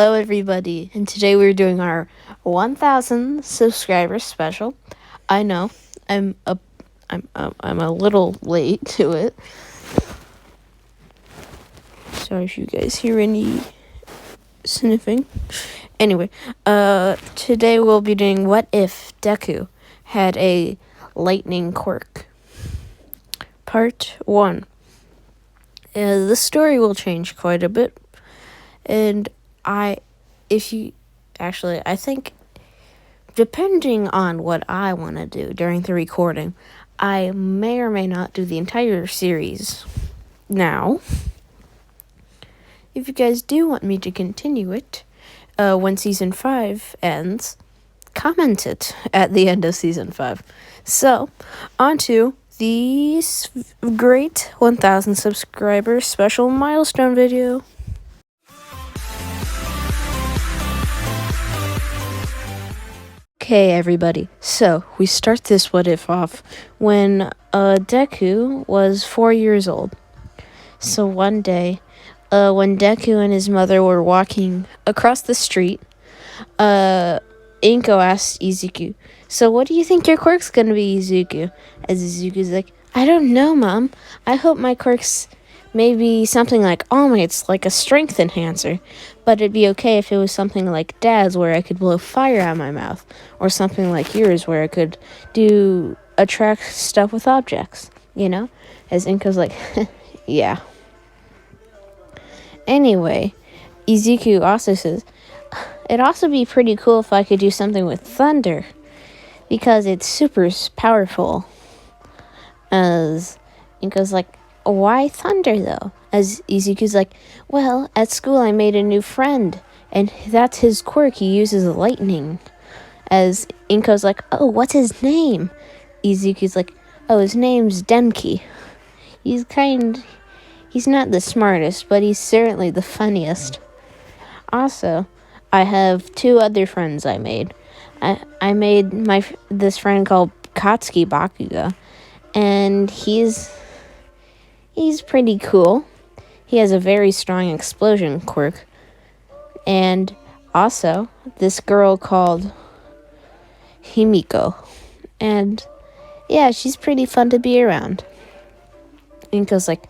Hello, everybody, and today we're doing our 1,000 subscribers special. I know I'm a little late to it. Sorry if you guys hear any sniffing. Anyway, today we'll be doing what if Deku had a lightning quirk. Part 1. The story will change quite a bit, and I think depending on what I want to do during the recording, I may or may not do the entire series now. If you guys do want me to continue it when Season 5 ends, comment it at the end of Season 5. So, on to the great 1,000 subscribers special milestone video. Okay, everybody, so we start this what if off when Deku was 4 years old. So one day, when Deku and his mother were walking across the street, Inko asked Izuku, "So what do you think your quirk's gonna be, Izuku?" As Izuku's like, "I don't know, Mom. I hope my quirk's maybe something like All Might's, like a strength enhancer. But it'd be okay if it was something like Dad's, where I could blow fire out my mouth. Or something like yours, where I could attract stuff with objects, you know?" As Inko's like, yeah. Anyway, Izuku also says, "It'd also be pretty cool if I could do something with thunder, because it's super powerful." As Inko's like, "Why thunder, though?" As Izuku's like, "Well, at school I made a new friend, and that's his quirk. He uses lightning." As Inko's like, "Oh, what's his name?" Izuku's like, "Oh, his name's Denki. He's not the smartest, but he's certainly the funniest. Also, I have 2 other friends I made. I made this friend called Katsuki Bakuga, and he's pretty cool. He has a very strong explosion quirk. And also, this girl called Himiko. And yeah, she's pretty fun to be around." Inko's like,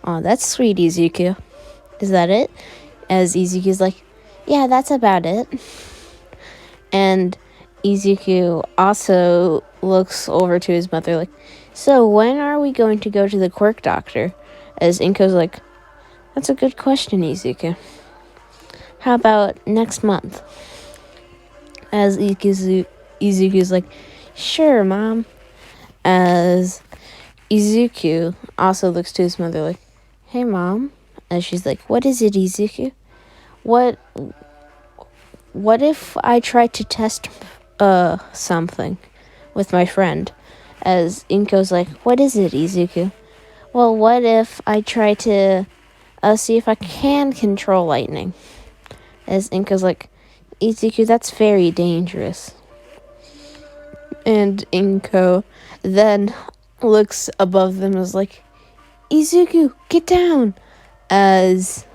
"Oh, that's sweet, Izuku. Is that it?" As Izuku's like, "Yeah, that's about it." And Izuku also looks over to his mother like, "So when are we going to go to the quirk doctor?" As Inko's like, "That's a good question, Izuku. How about next month?" As Izuku's like, "Sure, Mom." As Izuku also looks to his mother like, "Hey, Mom." As she's like, "What is it, Izuku?" What if I tried to test something with my friend?" As Inko's like, "What is it, Izuku?" "Well, what if I try to see if I can control lightning?" As Inko's like, "Izuku, that's very dangerous." And Inko then looks above them and is like, "Izuku, get down!" As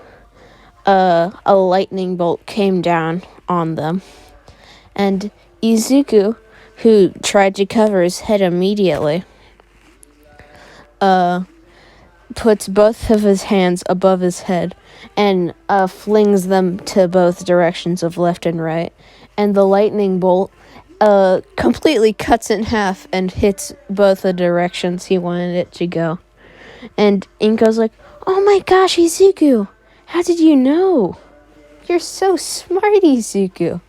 a lightning bolt came down on them. And Izuku, who tried to cover his head immediately, puts both of his hands above his head and flings them to both directions of left and right. And the lightning bolt completely cuts in half and hits both the directions he wanted it to go. And Inko's like, "Oh my gosh, Izuku! How did you know? You're so smart, Izuku."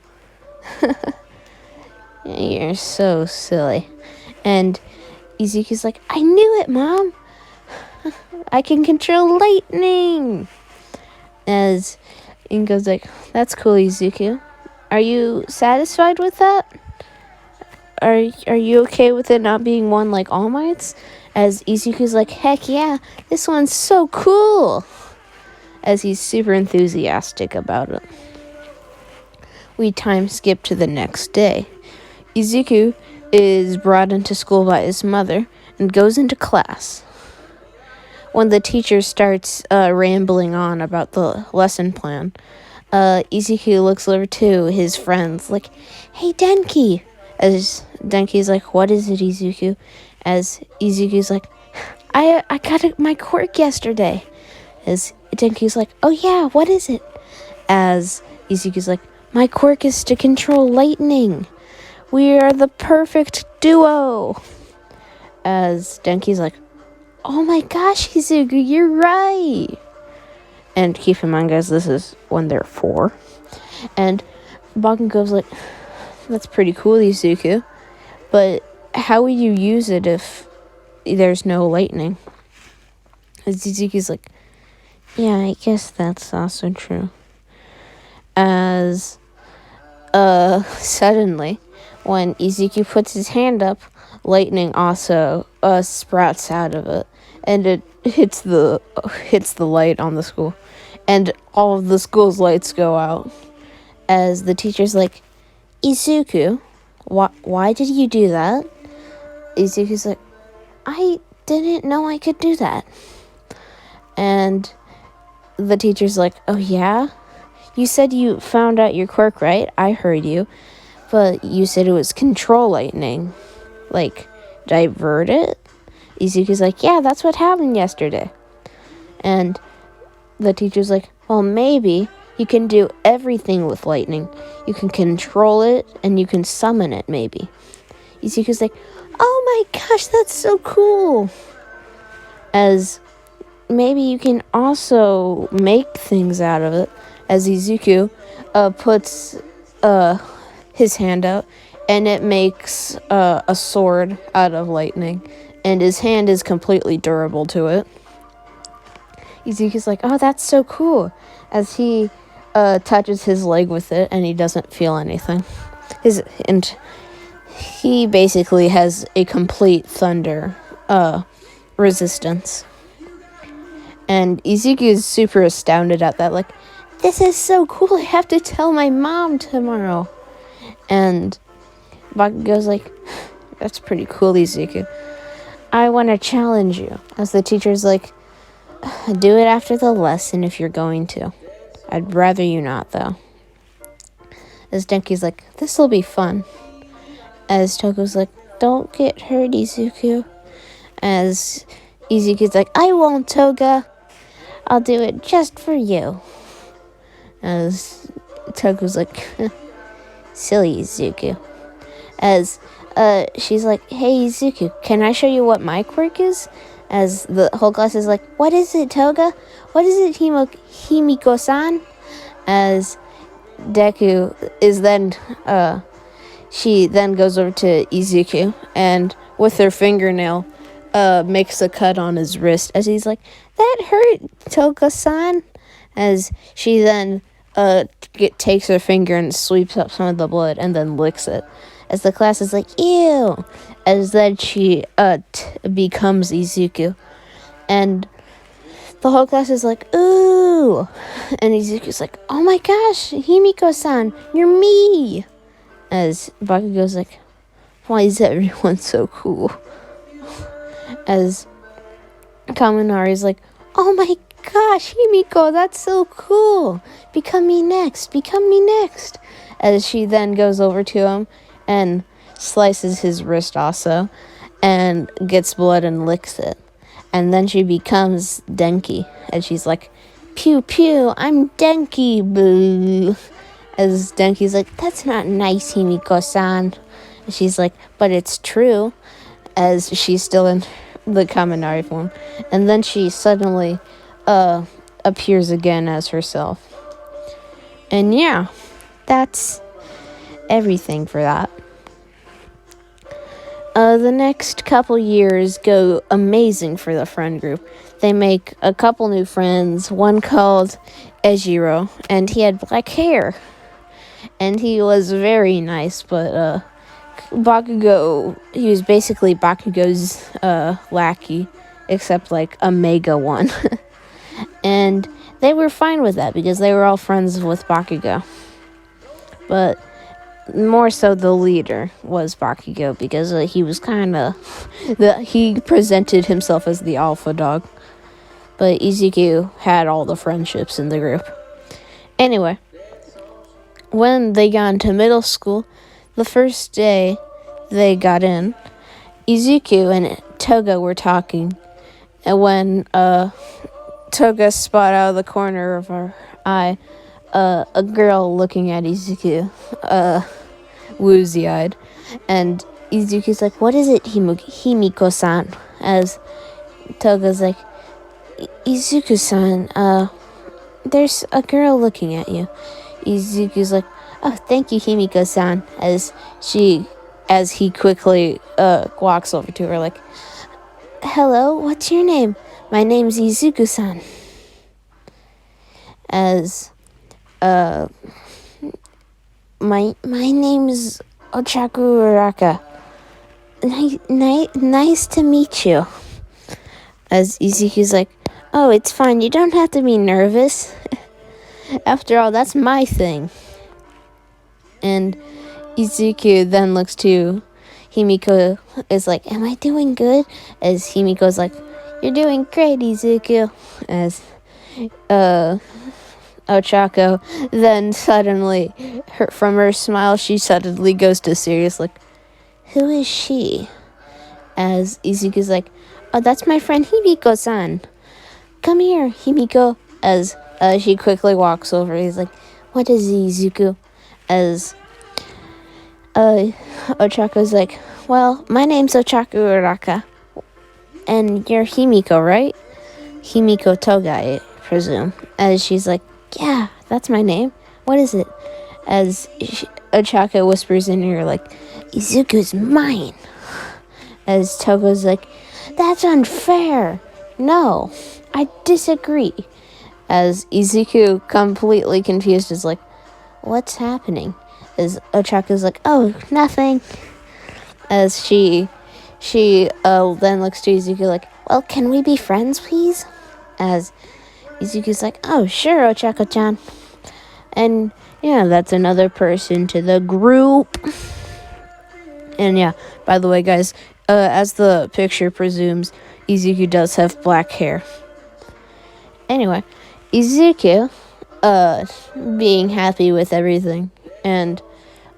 You're so silly. And Izuku's like, "I knew it, Mom. I can control lightning." As Inko's like, "That's cool, Izuku. Are you satisfied with that? Are you okay with it not being one like All Might's?" As Izuku's like, "Heck yeah, this one's so cool." As he's super enthusiastic about it. We time skip to the next day. Izuku is brought into school by his mother and goes into class. When the teacher starts rambling on about the lesson plan, Izuku looks over to his friends, like, "Hey, Denki!" As Denki's like, "What is it, Izuku?" As Izuku's like, I got my quirk yesterday. As Denki's like, "Oh yeah, what is it?" As Izuku's like, "My quirk is to control lightning. We are the perfect duo." As Denki's like, "Oh my gosh, Izuku, you're right." And keep in mind, guys, this is when they're 4. And Bakugo's like, "That's pretty cool, Izuku. But how would you use it if there's no lightning?" And Izuku's like, "Yeah, I guess that's also true." As suddenly, when Izuku puts his hand up, lightning also sprouts out of it, and it hits the light on the school, and all of the school's lights go out. As the teacher's like, "Izuku, why did you do that?" Izuku's like, "I didn't know I could do that." And the teacher's like, "Oh yeah? You said you found out your quirk, right? I heard you. But you said it was control lightning. Like, divert it?" Izuku's like, "Yeah, that's what happened yesterday." And the teacher's like, "Well, maybe you can do everything with lightning. You can control it, and you can summon it, maybe." Izuku's like, "Oh my gosh, that's so cool." As maybe you can also make things out of it. As Izuku puts his hand out, and it makes a sword out of lightning, and his hand is completely durable to it. Izuku's like, "Oh, that's so cool." As he touches his leg with it, and he doesn't feel anything. And he basically has a complete thunder resistance. And Izuku is super astounded at that, like, "This is so cool, I have to tell my mom tomorrow." And Bakugo's like, "That's pretty cool, Izuku. I want to challenge you." As the teacher's like, "Do it after the lesson if you're going to. I'd rather you not, though." As Denki's like, "This'll be fun." As Toko's like, "Don't get hurt, Izuku." As Izuku's like, "I won't, Toga. I'll do it just for you." As Toko's like, "Silly Izuku." As she's like, "Hey, Izuku, can I show you what my quirk is?" As the whole class is like, "What is it, Toga? What is it, Himiko-san?" As Deku is then, she then goes over to Izuku, and with her fingernail, makes a cut on his wrist. As he's like, "That hurt, Toga-san." As she then takes her finger and sweeps up some of the blood and then licks it. As the class is like, "Ew." As then she becomes Izuku. And the whole class is like, "Ooh." And Izuku's like, "Oh my gosh, Himiko-san, you're me." As Bakugo's like, "Why is everyone so cool?" As Kaminari's like, "Oh my gosh, Himiko, that's so cool. Become me next. Become me next." As she then goes over to him and slices his wrist also, and gets blood and licks it. And then she becomes Denki, and she's like, "Pew pew, I'm Denki, boo." As Denki's like, "That's not nice, Himiko-san." And she's like, "But it's true." As she's still in the Kaminari form. And then she suddenly appears again as herself. And yeah, that's everything for that. The next couple years go amazing for the friend group. They make a couple new friends, one called Ejiro, and he had black hair. And he was very nice, but Bakugo, he was basically Bakugo's lackey, except like a mega one. And they were fine with that because they were all friends with Bakugo. But more so the leader was Bakugo because he was kind of... he presented himself as the alpha dog. But Izuku had all the friendships in the group. Anyway, when they got into middle school, the first day they got in, Izuku and Toga were talking. And when Toga spot out of the corner of her eye a girl looking at Izuku, woozy-eyed. And Izuku's like, "What is it, Himiko-san?" As Toga's like, "Izuku-san, there's a girl looking at you." Izuku's like, "Oh, thank you, Himiko-san," as he quickly walks over to her like, "Hello, what's your name?" "My name's Izuku-san." As my name's Ochaku Uraka. Nice to meet you. As Izuku's like, "Oh, it's fine. You don't have to be nervous. After all, that's my thing." And Izuku then looks to Himiko, is like, "Am I doing good?" As Himiko's like, "You're doing great, Izuku." As Ochako then suddenly, from her smile, she suddenly goes to serious, like, "Who is she?" As Izuku's like, "Oh, that's my friend Himiko-san. Come here, Himiko." As she quickly walks over, he's like, "What is Izuku?" As Ochako's like, "Well, my name's Ochaku Uraka. And you're Himiko, right?" Himiko Toga, I presume. As she's like, "Yeah, that's my name. What is it?" As Ochako whispers in her, like, "Izuku's mine." As Toga's like, "That's unfair. No, I disagree." As Izuku, completely confused, is like, "What's happening?" As Ochako's like, "Oh, nothing." As she then looks to Izuku like, "Well, can we be friends, please?" As Izuku's like, "Oh, sure, Ochako-chan." And yeah, that's another person to the group. And yeah, by the way, guys, as the picture presumes, Izuku does have black hair. Anyway, Izuku, being happy with everything, and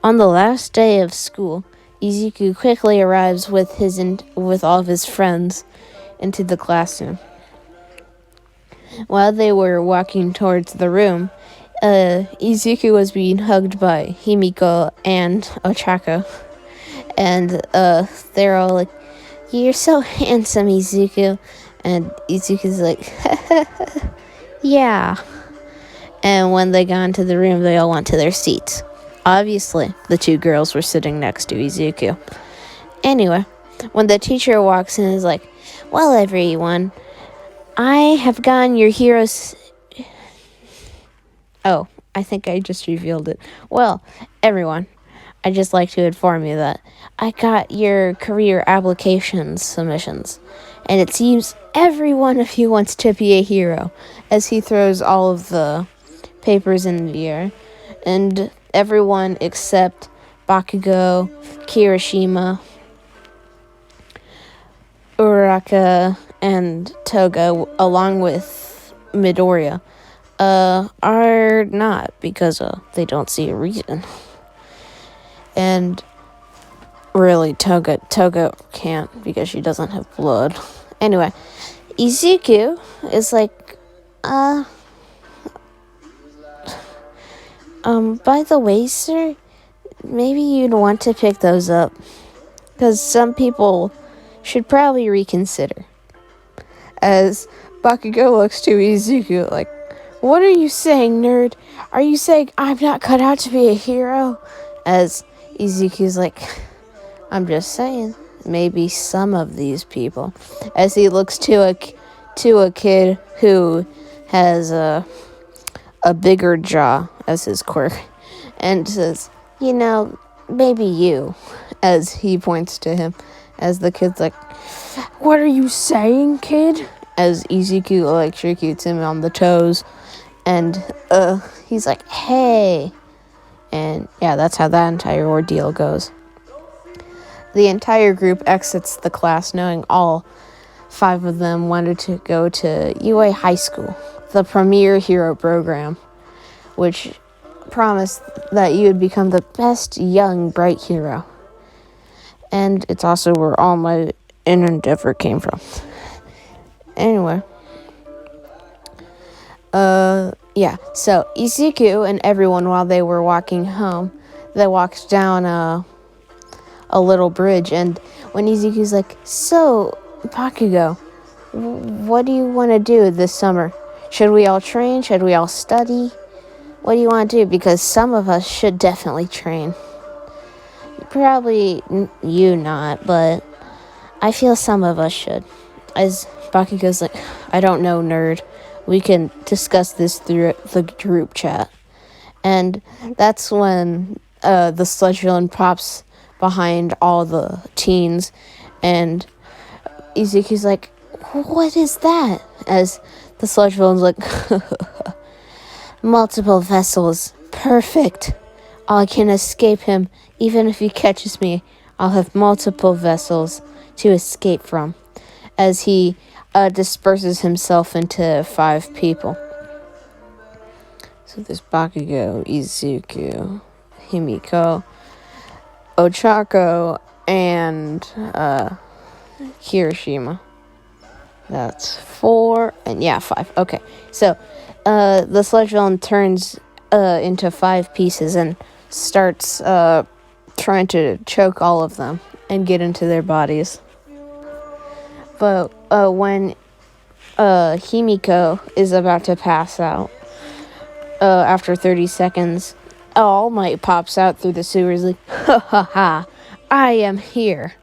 on the last day of school, Izuku quickly arrives with all of his friends into the classroom. While they were walking towards the room, Izuku was being hugged by Himiko and Ochako. And they're all like, "You're so handsome, Izuku." And Izuku's like, "Yeah." And when they got into the room, they all went to their seats. Obviously, the two girls were sitting next to Izuku. Anyway, when the teacher walks in and is like, "Well, everyone, I have gotten your heroes..." Oh, I think I just revealed it. "Well, everyone, I'd just like to inform you that I got your career application submissions, and it seems every one of you wants to be a hero," as he throws all of the papers in the air. And everyone except Bakugo, Kirishima, Uraka, and Toga, along with Midoriya, are not, because they don't see a reason. And really, Toga can't, because she doesn't have blood. Anyway, Izuku is like, by the way, sir, maybe you'd want to pick those up, because some people should probably reconsider. As Bakugo looks to Izuku like, "What are you saying, nerd? Are you saying I'm not cut out to be a hero?" As Izuku's like, "I'm just saying, maybe some of these people." As he looks to a kid who has a bigger jaw as his quirk, and says, "Maybe you," as he points to him. As the kid's like, "What are you saying, kid?" As Izuku electrocutes him on the toes. And he's like, "Hey." And yeah, that's how that entire ordeal goes. The entire group exits the class, knowing all 5 of them wanted to go to UA High School, the premier hero program, which promise that you would become the best young bright hero. And it's also where all my inner endeavor came from. Anyway. Yeah. So Izuku and everyone, while they were walking home, they walked down a little bridge, and when Izuku's like, "So, Bakugo, what do you want to do this summer? Should we all train? Should we all study? What do you want to do? Because some of us should definitely train. Probably you not, but I feel some of us should." As Bakugo's like, "I don't know, nerd. We can discuss this through the group chat." And that's when the sludge villain pops behind all the teens, and Izuku's like, "What is that?" As the sludge villain's like, "Multiple vessels. Perfect. I can escape him. Even if he catches me, I'll have multiple vessels to escape from." As he disperses himself into 5 people. So there's Bakugo, Izuku, Himiko, Ochako, and Kirishima. That's 4, and 5. Okay, so the sludge villain turns into 5 pieces and starts trying to choke all of them and get into their bodies. But when Himiko is about to pass out, after 30 seconds, All Might pops out through the sewers like, "Ha ha ha, I am here."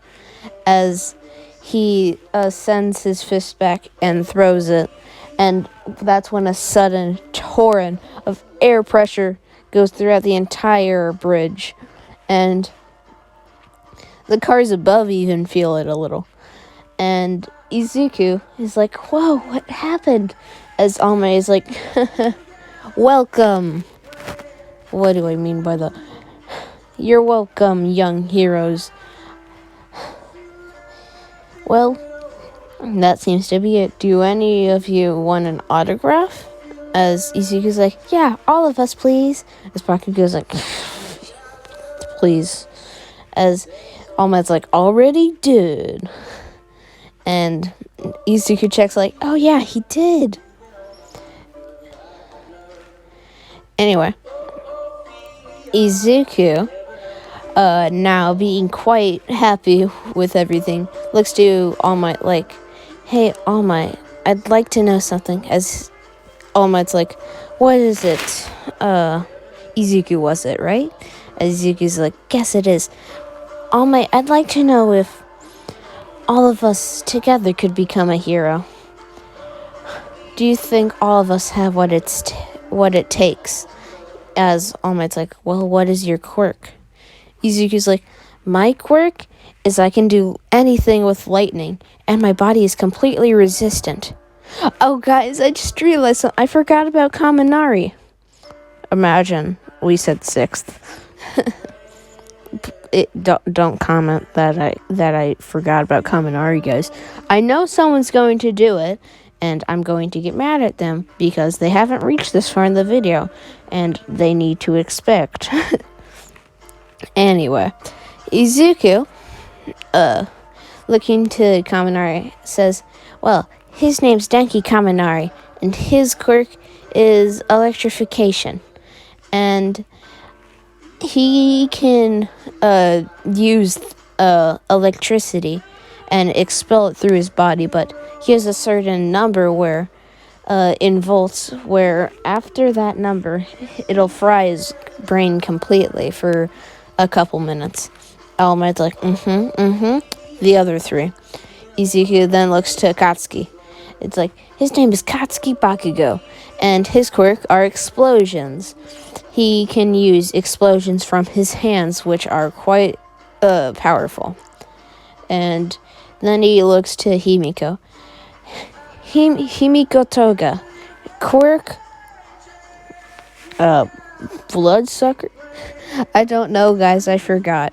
As he sends his fist back and throws it, and that's when a sudden torrent of air pressure goes throughout the entire bridge, and the cars above even feel it a little. And Izuku is like, "Whoa, what happened?" As All Might is like, "Welcome." What do I mean by that? "You're welcome, young heroes." Well, that seems to be it. Do any of you want an autograph? As Izuku's like, "Yeah, all of us, please." As Bakugo's like, "Please." As All Might's like, "Already did." And Izuku checks like, "Oh yeah, he did." Anyway, Izuku, now being quite happy with everything, looks to All Might like, "Hey, All Might, I'd like to know something." As All Might's like, "What is it?" Izuku was it, right? As Izuku's like, "Yes, it is." "All Might, I'd like to know if all of us together could become a hero. Do you think all of us have what it takes?" As All Might's like, "Well, what is your quirk?" Izuku's like, "My quirk is I can do anything with lightning, and my body is completely resistant." Oh, guys, I just realized I forgot about Kaminari. Imagine we said 6th. Don't comment that I forgot about Kaminari, guys. I know someone's going to do it, and I'm going to get mad at them because they haven't reached this far in the video, and they need to expect. Anyway, Izuku, looking to Kaminari, says, "Well, his name's Denki Kaminari, and his quirk is electrification, and he can use electricity and expel it through his body, but he has a certain number where in volts, where after that number it'll fry his brain completely for a couple minutes." All Might's like, the other 3. Izuku then looks to Akatsuki. It's like, his name is Katsuki Bakugo, and his quirk are explosions. He can use explosions from his hands, which are quite powerful. And then he looks to Himiko. Himiko Toga. Quirk? Bloodsucker? I don't know, guys. I forgot.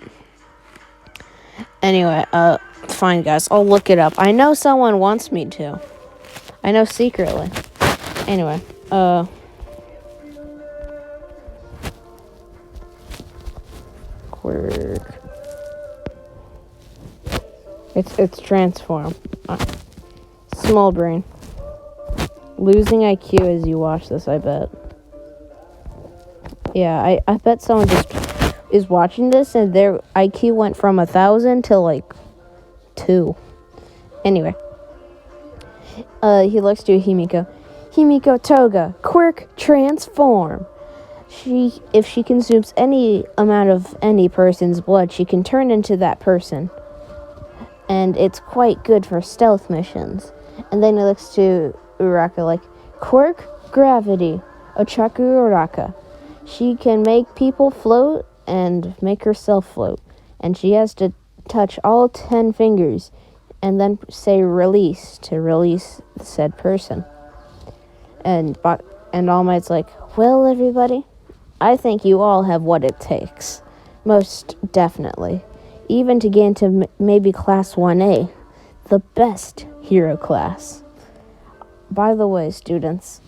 Anyway, fine, guys. I'll look it up. I know someone wants me to. I know secretly. Anyway, Quirk. It's transform. Small brain. Losing IQ as you watch this, I bet. Yeah, I bet someone just is watching this and their IQ went from 1,000 to like 2. Anyway. He looks to Himiko. Himiko Toga, Quirk transform. If she consumes any amount of any person's blood, she can turn into that person. And it's quite good for stealth missions. And then he looks to Uraka like, Quirk gravity, Ochaku Uraka. She can make people float and make herself float. And she has to touch all 10 fingers and then say release to release said person. And All Might's like, well, everybody, I think you all have what it takes. Most definitely. Even to get into maybe Class 1A, the best hero class. By the way, students,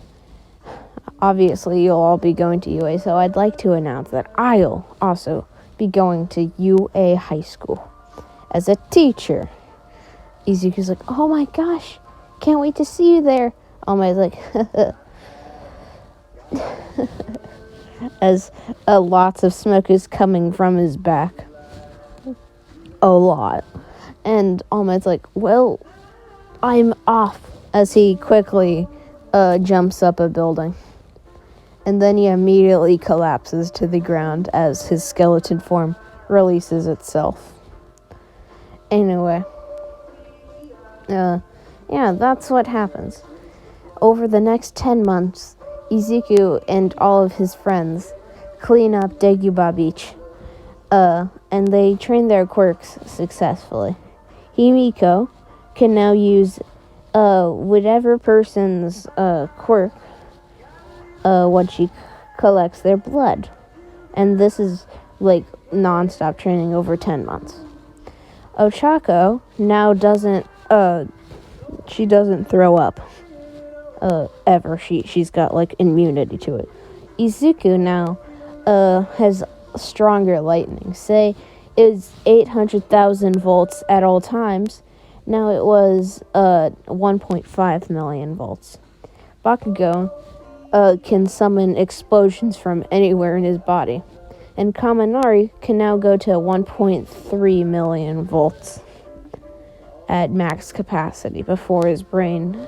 obviously you'll all be going to UA, so I'd like to announce that I'll also be going to UA High School as a teacher. Izuku's like, oh my gosh, can't wait to see you there. All Might's like, as lots of smoke is coming from his back. A lot. And All Might's like, well, I'm off, as he quickly jumps up a building. And then he immediately collapses to the ground as his skeleton form releases itself. Anyway. Yeah, that's what happens. Over the next 10 months, Izuku and all of his friends clean up Dagobah Beach. And they train their quirks successfully. Himiko can now use whatever person's quirk when she collects their blood. And this is like non-stop training over 10 months. Ochako now doesn't she doesn't throw up ever. She's got like immunity to it. Izuku now has stronger lightning. Say is 800,000 volts at all times. Now it was 1.5 million volts. Bakugo can summon explosions from anywhere in his body. And Kaminari can now go to 1.3 million volts at max capacity before his brain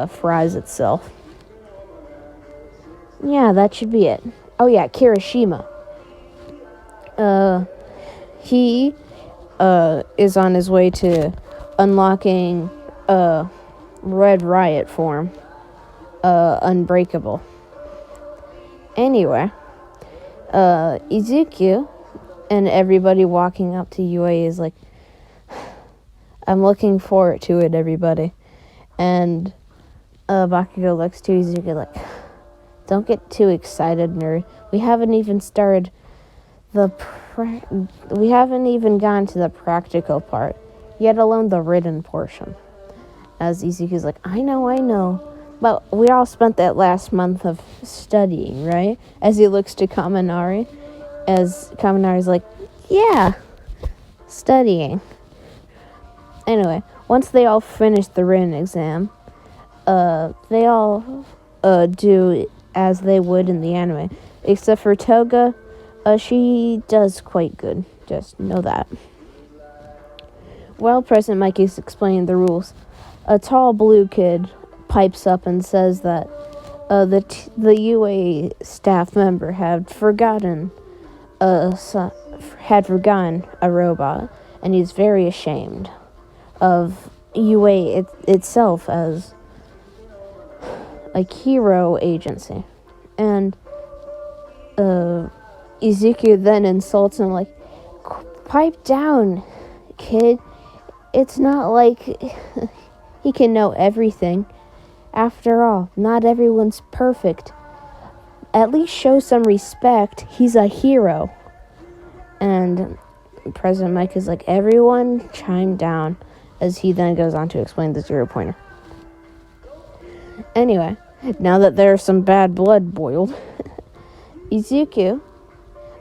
fries itself. Yeah, that should be it. Oh yeah, Kirishima. He is on his way to unlocking Red Riot form, Unbreakable. Anyway, Izuku and everybody walking up to UA is like, I'm looking forward to it, everybody. And Bakugo looks to Izuku like, don't get too excited, nerd. We haven't even started we haven't even gone to the practical part, yet alone the written portion. As Izuku's like, I know, but we all spent that last month of studying, right? As he looks to Kaminari, as Kaminari's like, yeah, studying. Anyway, once they all finish the written exam, they all do as they would in the anime, except for Toga. She does quite good. Just know that. While President Mike is explaining the rules, a tall blue kid pipes up and says that the UA staff member had forgotten a robot, and he's very ashamed of UA itself as a hero agency. And Izuku then insults him like, pipe down, kid. It's not like he can know everything. After all, not everyone's perfect. At least show some respect. He's a hero. And President Mike is like, everyone chime down, as he then goes on to explain the 0-pointer. Anyway, now that there's some bad blood boiled, Izuku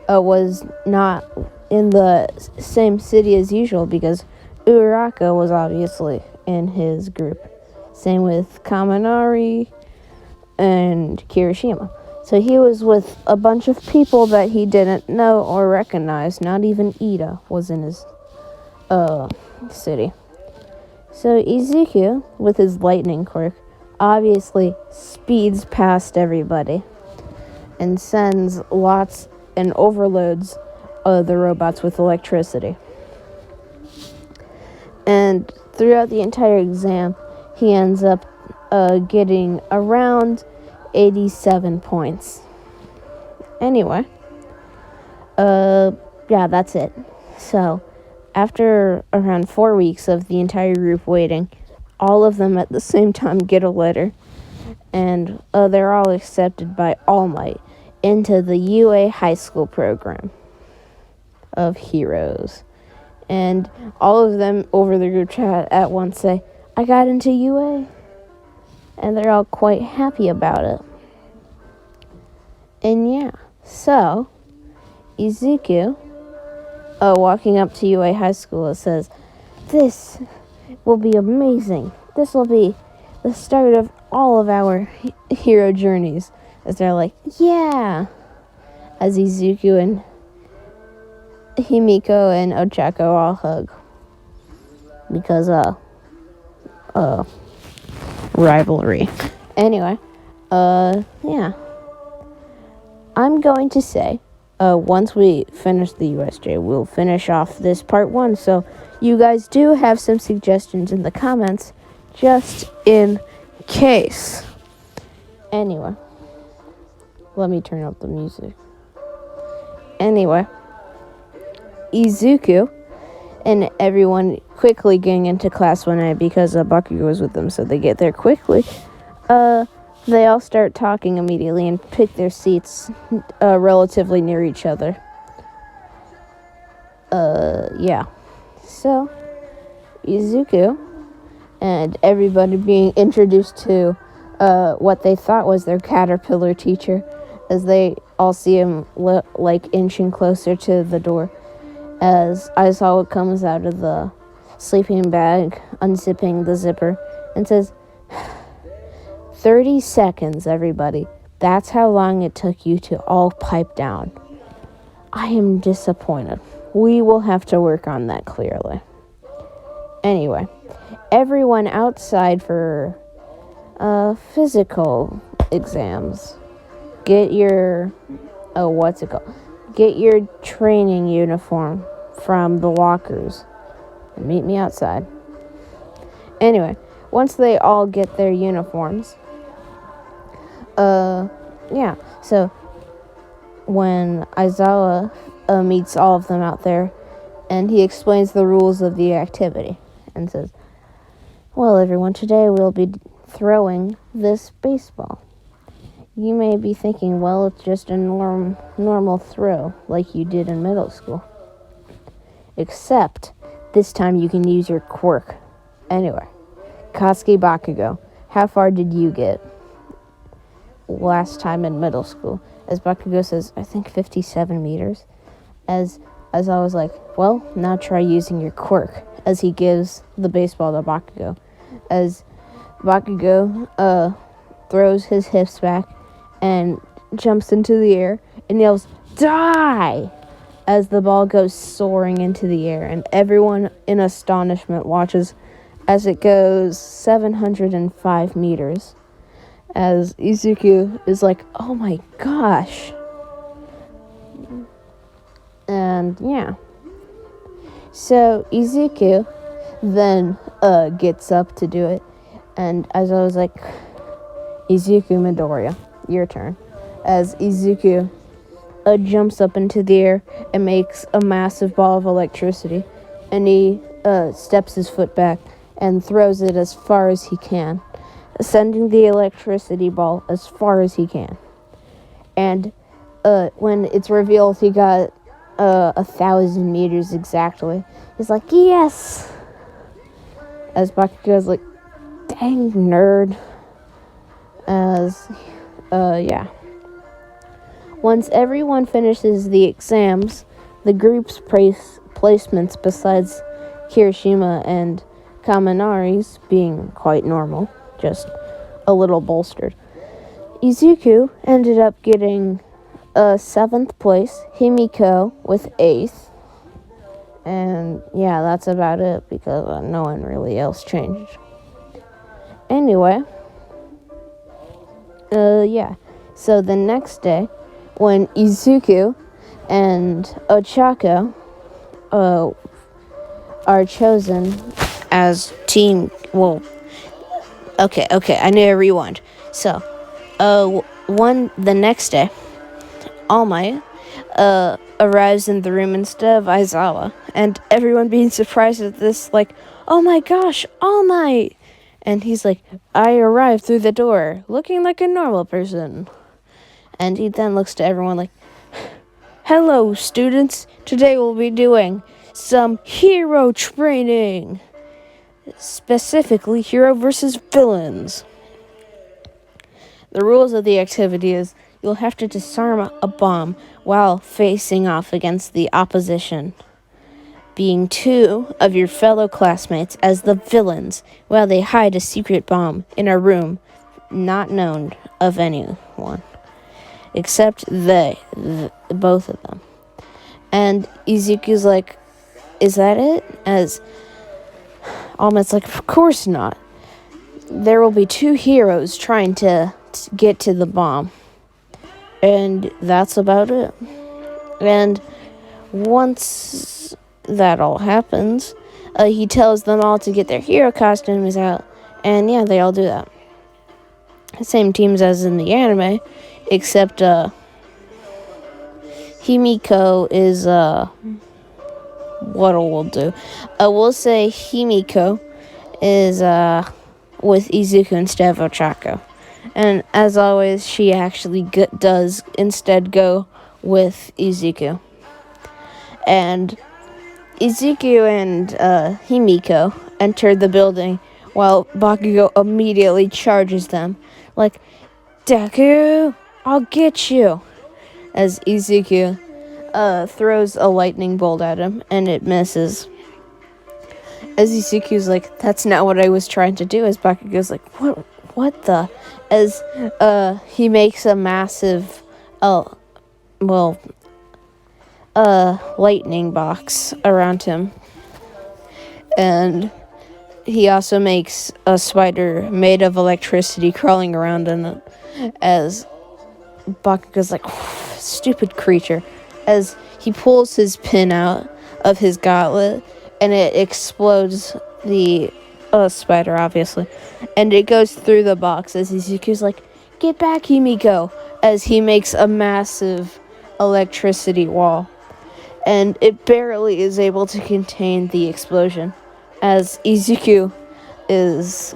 was not in the same city as usual because Uraraka was obviously in his group. Same with Kaminari and Kirishima. So he was with a bunch of people that he didn't know or recognize. Not even Ida was in his city. So Izuku, with his lightning quirk, obviously speeds past everybody and sends lots and overloads the robots with electricity. And throughout the entire exam, he ends up getting around 87 points. Anyway, yeah, that's it. So, after around 4 weeks of the entire group waiting, all of them at the same time get a letter, and they're all accepted by All Might into the UA high school program of heroes. And all of them over the group chat at once say, I got into UA. And they're all quite happy about it. And yeah, so Izuku, walking up to UA High School, says, this will be amazing. This will be the start of all of our hero journeys. As they're like, yeah. As Izuku and Himiko and Ochako all hug. Because, rivalry. Anyway, yeah. I'm going to say, once we finish the USJ, we'll finish off this part 1. So you guys do have some suggestions in the comments, just in case. Anyway, let me turn up the music. Anyway, Izuku and everyone quickly getting into class one night because Bakugo was with them, so they get there quickly. They all start talking immediately and pick their seats relatively near each other. Yeah. So, Izuku and everybody being introduced to what they thought was their caterpillar teacher, as they all see him inching closer to the door, as Aizawa comes out of the sleeping bag, unzipping the zipper, and says, 30 seconds, everybody. That's how long it took you to all pipe down. I am disappointed. We will have to work on that clearly. Anyway, everyone outside for physical exams. Get your, Get your training uniform from the lockers and meet me outside. Anyway, once they all get their uniforms, yeah, so when Aizawa meets all of them out there, and he explains the rules of the activity, and says, well, everyone, today we'll be throwing this baseball. You may be thinking, well, it's just a normal throw, like you did in middle school. Except, this time you can use your quirk. Anyway, Katsuki Bakugo, how far did you get last time in middle school? As Bakugo says, I think 57 meters. As I was like, well, now try using your quirk, as he gives the baseball to Bakugo. As Bakugo throws his hips back and jumps into the air and yells, die! As the ball goes soaring into the air, and everyone in astonishment watches as it goes 705 meters. As Izuku is like, oh my gosh. And yeah. So Izuku then gets up to do it. And as I was like, Izuku Midoriya, your turn. As Izuku jumps up into the air and makes a massive ball of electricity. And he steps his foot back and throws it as far as he can, sending the electricity ball as far as he can. And when it's revealed he got 1,000 meters exactly, he's like, yes! As Bakugo's like, dang nerd. As, yeah. Once everyone finishes the exams, The group's placements, besides Kirishima and Kaminari's being quite normal, just a little bolstered. Izuku ended up getting 7th place, Himiko with 8th, and yeah, that's about it because no one really else changed. Anyway, yeah, so the next day, when Izuku and Ochako are chosen as team, okay, I need to rewind. So, the next day, All Might arrives in the room instead of Aizawa, and everyone being surprised at this, like, oh my gosh, All Might! And he's like, I arrived through the door, looking like a normal person. And he then looks to everyone like, hello, students. Today we'll be doing some hero training. Specifically, hero versus villains. The rules of the activity is you'll have to disarm a bomb while facing off against the opposition, being 2 of your fellow classmates as the villains while they hide a secret bomb in a room not known of anyone, except both of them. And Izuku's like, is that it? As All Might's like, of course not. There will be 2 heroes trying to get to the bomb. And that's about it. And once that all happens, he tells them all to get their hero costumes out. And yeah, they all do that. Same teams as in the anime, except Himiko is what we'll do. We'll say Himiko is with Izuku instead of Ochako. And as always, she actually does instead go with Izuku. And Izuku and Himiko enter the building while Bakugo immediately charges them. Like, Deku, I'll get you! As Izuku throws a lightning bolt at him, and it misses. As Izuku's like, that's not what I was trying to do, as Bakugo's like, what the? As he makes a massive, lightning box around him. And he also makes a spider made of electricity crawling around in it, as Bakugo's like, stupid creature, as he pulls his pin out of his gauntlet, and it explodes the spider, obviously, and it goes through the box, as Izuku's like, get back, Himiko, as he makes a massive electricity wall, and it barely is able to contain the explosion, as Izuku is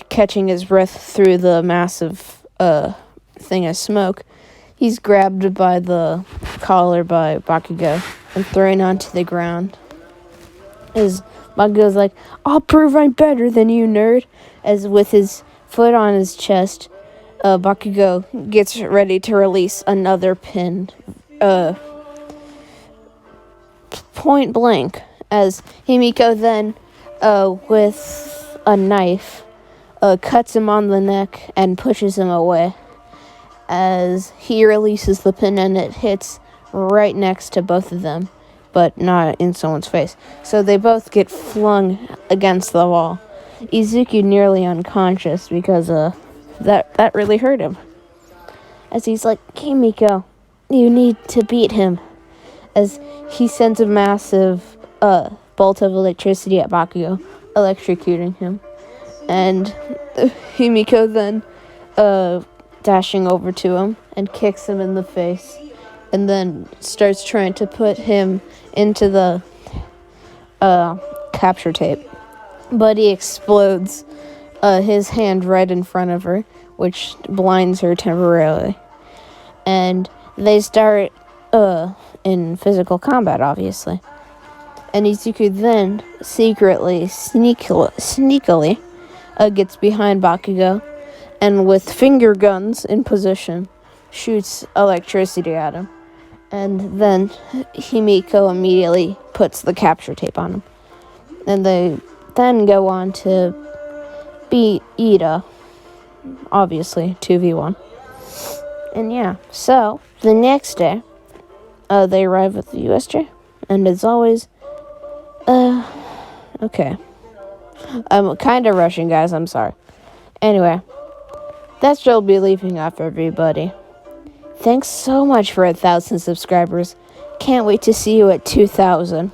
catching his breath through the massive thing of smoke. He's grabbed by the collar by Bakugo and thrown onto the ground. As Bakugo's like, I'll prove I'm better than you, nerd. As with his foot on his chest, Bakugo gets ready to release another pin. Point blank. As Himiko then, with a knife, cuts him on the neck and pushes him away. As he releases the pin and it hits right next to both of them, but not in someone's face. So they both get flung against the wall. Izuku nearly unconscious because that really hurt him. As he's like, Himiko, you need to beat him. As he sends a massive bolt of electricity at Bakugo, electrocuting him. And Himiko then dashing over to him and kicks him in the face, and then starts trying to put him into the capture tape. But he explodes his hand right in front of her, which blinds her temporarily. And they start in physical combat, obviously. And Izuku then secretly, sneakily gets behind Bakugo, and with finger guns in position, shoots electricity at him. And then Himiko immediately puts the capture tape on him. And they then go on to beat Ida. Obviously, 2v1. And yeah, so the next day, they arrive at the USJ. And as always, okay. I'm kind of rushing, guys. I'm sorry. Anyway, that's where I'll be leaving off, everybody. Thanks so much for 1,000 subscribers. Can't wait to see you at 2,000.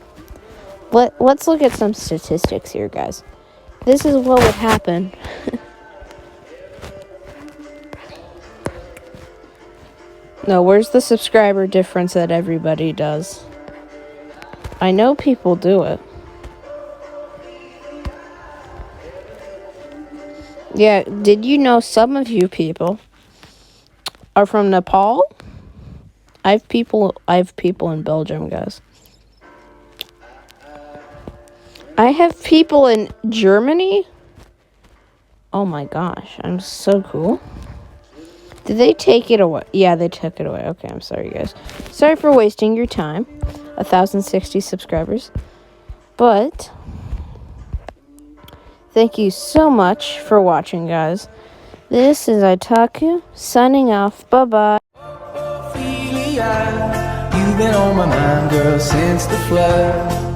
Let's look at some statistics here, guys. This is what would happen. No, where's the subscriber difference that everybody does? I know people do it. Yeah, did you know some of you people are from Nepal? I have people in Belgium, guys. I have people in Germany. Oh my gosh, I'm so cool. Did they take it away? Yeah, they took it away. Okay, I'm sorry, guys. Sorry for wasting your time. 1,060 subscribers. But thank you so much for watching, guys. This is Itaku, signing off. Bye-bye. You've been on my mind, girl, since the flood.